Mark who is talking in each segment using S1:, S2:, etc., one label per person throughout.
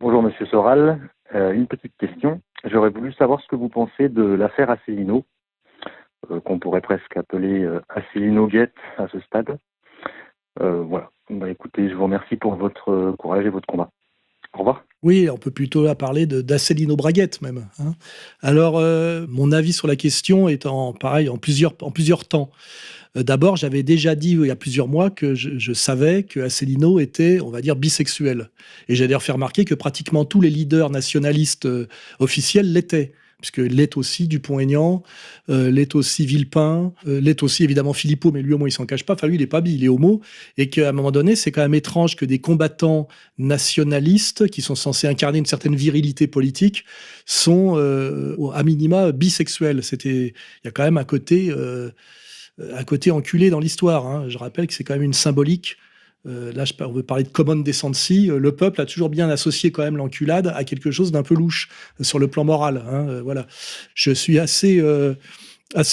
S1: Bonjour Monsieur Soral, une petite question. J'aurais voulu savoir ce que vous pensez de l'affaire Asselineau, qu'on pourrait presque appeler Asselineau-Gate à ce stade. Voilà. Écoutez, je vous remercie pour votre courage et votre combat. Au revoir.
S2: Oui, on peut plutôt parler d'Asselineau Braguette même, hein. Alors, mon avis sur la question est pareil, en plusieurs temps. D'abord, j'avais déjà dit il y a plusieurs mois que je savais que Asselineau était, on va dire, bisexuel. Et j'ai d'ailleurs fait remarquer que pratiquement tous les leaders nationalistes officiels l'étaient. Puisque l'est aussi Dupont-Aignan, l'est aussi Villepin, l'est aussi évidemment Philippot, mais lui au moins il s'en cache pas. Enfin lui il est pas bi, il est homo. Et qu'à un moment donné, c'est quand même étrange que des combattants nationalistes qui sont censés incarner une certaine virilité politique sont à minima bisexuels. Il y a quand même un côté enculé dans l'histoire, hein. Je rappelle que c'est quand même une symbolique. Là, on veut parler de common decency. Le peuple a toujours bien associé quand même l'enculade à quelque chose d'un peu louche sur le plan moral, hein. Voilà. Je suis assez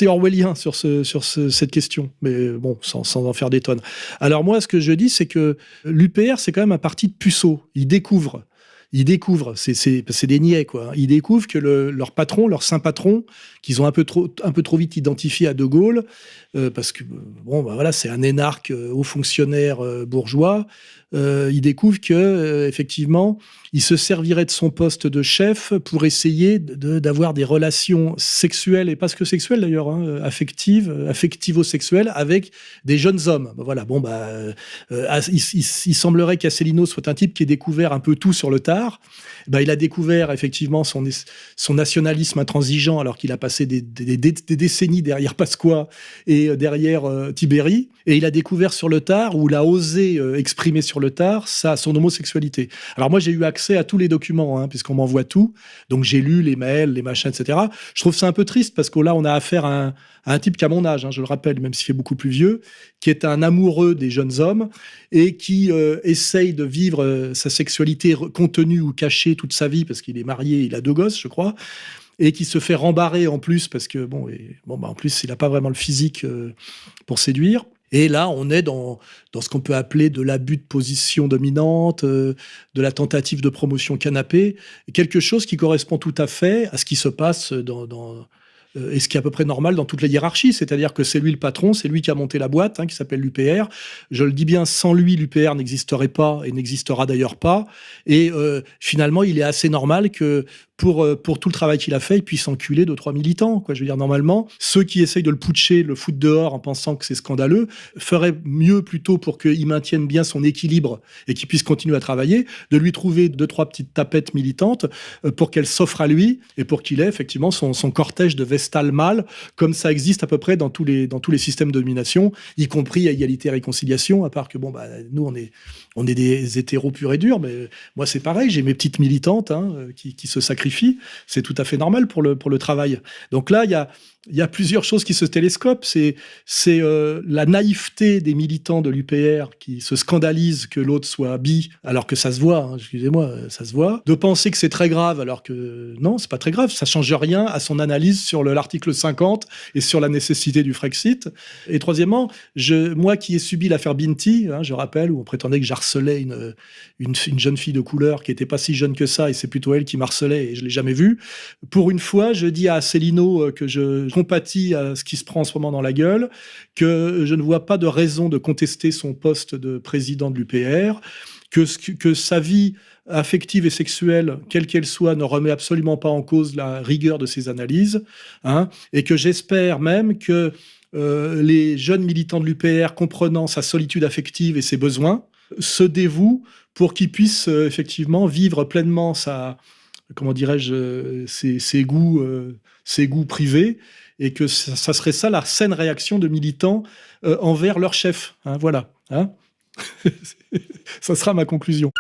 S2: orwellien sur cette question, mais bon, sans en faire des tonnes. Alors moi, ce que je dis, c'est que l'UPR, c'est quand même un parti de puceaux. Ils découvrent, c'est des niais, quoi. Ils découvrent que leur patron, leur saint patron, qu'ils ont un peu trop vite identifié à De Gaulle, parce que bon, bah voilà, c'est un énarque haut fonctionnaire bourgeois. Ils découvrent que effectivement, il se servirait de son poste de chef pour essayer d'avoir des relations sexuelles et pas que sexuelles d'ailleurs, hein, affectivo-sexuelles avec des jeunes hommes. Voilà, bon bah, il semblerait qu'Asselineau soit un type qui ait découvert un peu tout sur le tard. Ben, il a découvert effectivement son nationalisme intransigeant alors qu'il a passé des décennies derrière Pasqua et derrière Tibéri, et il a découvert sur le tard, ou il a osé exprimer sur le tard, son homosexualité. Alors moi j'ai eu accès à tous les documents, hein, puisqu'on m'envoie tout, donc j'ai lu les mails, les machins, etc. Je trouve ça un peu triste parce que là on a affaire à un type qui a mon âge, hein, je le rappelle, même s'il est beaucoup plus vieux, qui est un amoureux des jeunes hommes et qui essaye de vivre sa sexualité contenue ou cachée toute sa vie parce qu'il est marié, il a 2 gosses, je crois, et qui se fait rembarrer en plus parce que en plus il n'a pas vraiment le physique pour séduire. Et là, on est dans ce qu'on peut appeler de l'abus de position dominante, de la tentative de promotion canapé, quelque chose qui correspond tout à fait à ce qui se passe et ce qui est à peu près normal dans toutes les hiérarchies, c'est-à-dire que c'est lui le patron, c'est lui qui a monté la boîte, hein, qui s'appelle l'UPR. Je le dis bien, sans lui, l'UPR n'existerait pas et n'existera d'ailleurs pas. Et finalement, il est assez normal que pour tout le travail qu'il a fait, il puisse enculer 2-3 militants, quoi. Je veux dire, normalement, ceux qui essayent de le putcher, le foutre dehors en pensant que c'est scandaleux, feraient mieux plutôt pour qu'il maintienne bien son équilibre et qu'il puisse continuer à travailler, de lui trouver 2-3 petites tapettes militantes pour qu'elles s'offrent à lui et pour qu'il ait effectivement son cortège de Vestal mâle, comme ça existe à peu près dans tous les systèmes de domination, y compris à égalité et réconciliation, à part que nous on est des hétéros purs et durs, mais moi c'est pareil, j'ai mes petites militantes, hein, qui se sacrifient. C'est tout à fait normal pour le travail. Donc là, il y a plusieurs choses qui se télescopent. C'est la naïveté des militants de l'UPR qui se scandalisent que l'autre soit bi, alors que ça se voit, hein, excusez-moi, ça se voit. De penser que c'est très grave, alors que non, c'est pas très grave. Ça change rien à son analyse sur l'article 50 et sur la nécessité du Frexit. Et troisièmement, moi qui ai subi l'affaire Binti, hein, je rappelle, où on prétendait que j'harcelais une jeune fille de couleur qui était pas si jeune que ça, et c'est plutôt elle qui m'harcelait, et je l'ai jamais vue. Pour une fois, je dis à Asselineau que je compatis à ce qui se prend en ce moment dans la gueule, que je ne vois pas de raison de contester son poste de président de l'UPR, que sa vie affective et sexuelle, quelle qu'elle soit, ne remet absolument pas en cause la rigueur de ses analyses, hein, et que j'espère même que les jeunes militants de l'UPR, comprenant sa solitude affective et ses besoins, se dévouent pour qu'il puisse effectivement vivre pleinement comment dirais-je, ses goûts privés, et que ça serait ça la saine réaction de militants envers leur chef. Hein, voilà. Hein. Ça sera ma conclusion.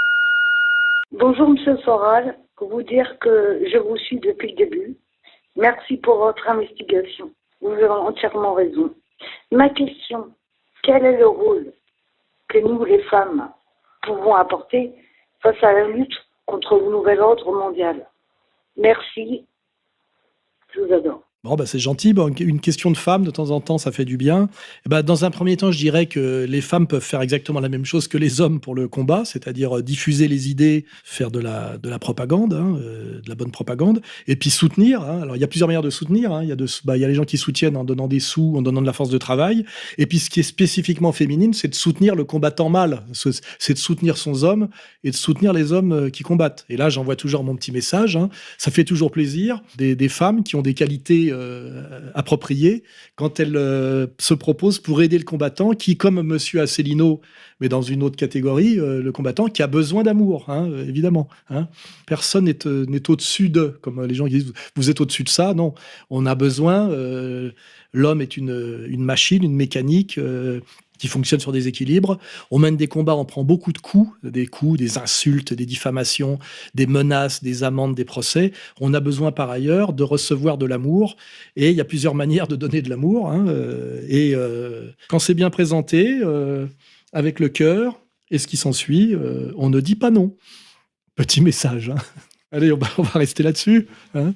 S3: Bonjour Monsieur Soral, pour vous dire que je vous suis depuis le début. Merci pour votre investigation. Vous avez entièrement raison. Ma question, quel est le rôle que nous, les femmes, pouvons apporter face à la lutte contre le nouvel ordre mondial? Merci, je vous adore.
S2: Bon, bah, c'est gentil. Bon, une question de femme, de temps en temps, ça fait du bien. Eh ben, dans un premier temps, je dirais que les femmes peuvent faire exactement la même chose que les hommes pour le combat, c'est-à-dire diffuser les idées, faire de la propagande, hein, de la bonne propagande, et puis soutenir. Hein. Alors, il y a plusieurs manières de soutenir. Hein. Il y a les gens qui soutiennent en donnant des sous, en donnant de la force de travail. Et puis, ce qui est spécifiquement féminine, c'est de soutenir le combattant mâle. C'est de soutenir son homme et de soutenir les hommes qui combattent. Et là, j'envoie toujours mon petit message. Hein. Ça fait toujours plaisir. Des femmes qui ont des qualités appropriées quand elles se proposent pour aider le combattant qui, comme Monsieur Asselineau, mais dans une autre catégorie, le combattant qui a besoin d'amour, hein, évidemment. Hein. Personne n'est au-dessus d'eux, comme les gens qui disent vous êtes au-dessus de ça. Non, on a besoin. L'homme est une machine, une mécanique. Qui fonctionne sur des équilibres. On mène des combats, on prend beaucoup de coups, des insultes, des diffamations, des menaces, des amendes, des procès. On a besoin par ailleurs de recevoir de l'amour. Et il y a plusieurs manières de donner de l'amour. Hein, quand c'est bien présenté, avec le cœur et ce qui s'ensuit, on ne dit pas non. Petit message. Hein. Allez, on va rester là-dessus. Hein.